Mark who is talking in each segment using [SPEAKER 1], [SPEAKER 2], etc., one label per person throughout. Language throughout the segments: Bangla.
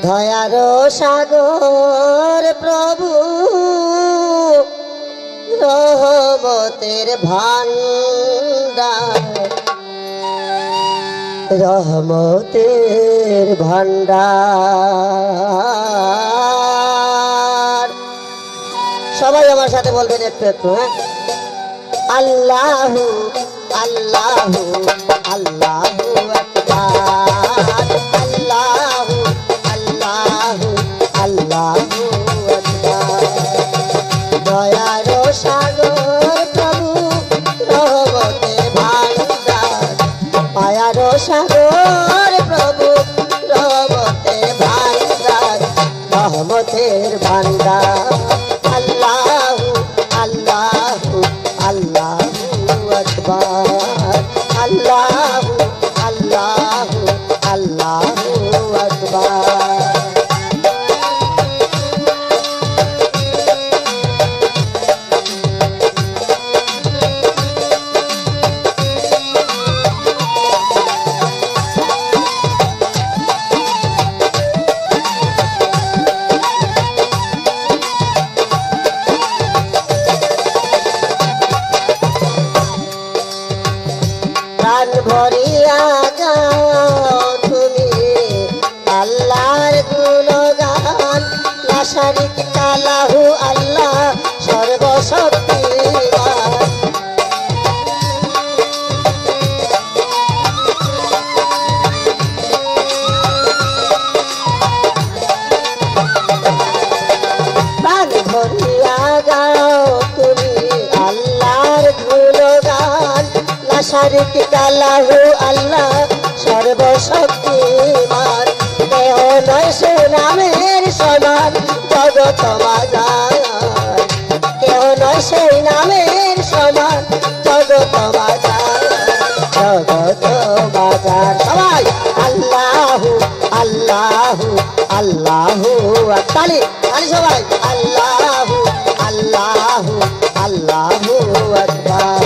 [SPEAKER 1] দয়ার সাগর প্রভু রহমতের ভান্ডার রহমতের ভান্ডার। সবাই আমার সাথে বলবেন একটু একটু, হ্যাঁ? আল্লাহু আল্লাহু আল্লাহু আকবার, আল্লাহু আল্লাহু আল্লাহু আকবার। দয়ার সাগর প্রভু রহমতের ভান্ডার, মায়ার সাগর প্রভু রহমতের ভান্ডার রহমতের ভান্ডার। আল্লাহু আল্লাহু আল্লাহু আকবার, আল্লাহু আল্লাহু আল্লাহু আকবার। প্রাণ ভরিয়া গাও তুমি আল্লাহর গুণগান, লা শারীকা লাহু আল্লাহ সর্বশক্তিমান। প্রাণ ভরিয়া গাও তুমি আল্লাহর গুণগান, লা শারীকা লাহু আল্লাহ সর্বশক্তিমান। দেহ নয় সে নামের সমান জগৎ বাজার, কেহ নয় সেই নামের সমান জগৎ বাজার, জগৎ বাজার। সবাই আল্লাহু আল্লাহু আল্লাহু তালি তালি সবাই আল্লাহু আল্লাহু আল্লাহু আকবার।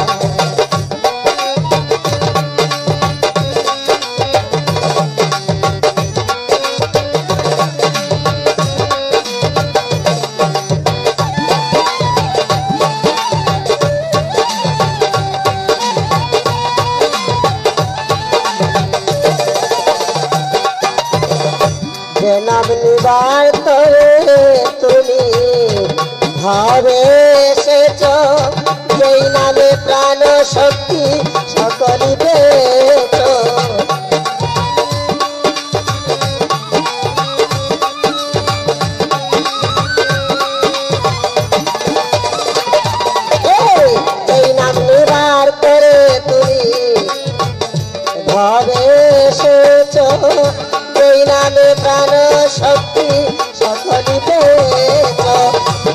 [SPEAKER 1] যে নাম নিবার তরে তুমি ভাবে এসেছ, যেই নামে প্রাণ শক্তি সকলই পেয়েছ। এই নাম নিবার তরে তুমি ভাবে এসেছ, যেই নামে প্রাণ শক্তি সকলই পেয়েছ।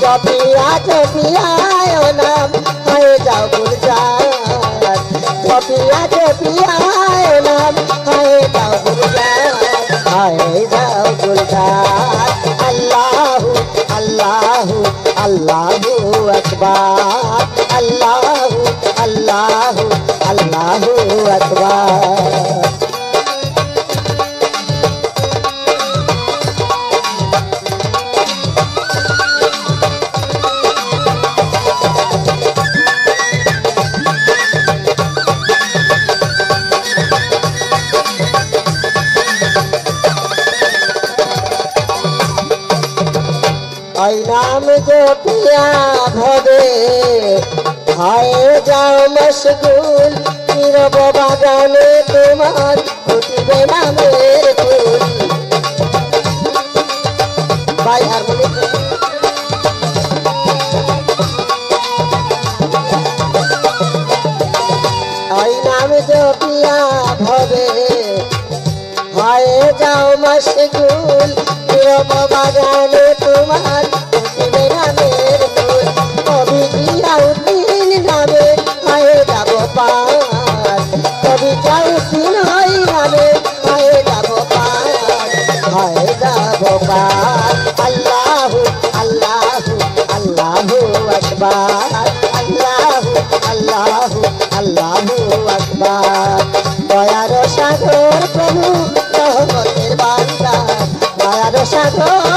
[SPEAKER 1] জপিয়া জপিয়ায় নাম হয়ে যাও গুলজার, জপিয়া জপিয়ায় নাম হয়ে যাও গুলজার, হয়ে যাও গুলজার। আল্লাহু আল্লাহু আল্লাহু আকবার, আল্লাহু আল্লাহু আল্লাহু আকবার। ওই নাম জপিয়া ভবে হয়ে যাও মশগুল, নীরব বাগানে তোমার ফুটিবে নামের ফুল। ভাই হারমোনিয়াম ওই নাম জপিয়া ভবে হয়ে যাও মশগুল, নীরব বাগানে তোমার ফুটিবে নামের ফুল। কবি জিয়াউদ্দিন নামে হয়ে যাব পার, কবি জিয়াউদ্দিন ওই নামে হয়ে যাব পার, হয়ে যাব পার। আল্লাহু আল্লাহু আল্লাহু আকবার, আল্লাহু আল্লাহু আল্লাহু আকবার। দয়ার সাগর প্রভু রহমতের ভান্ডার, দয়ার রাধা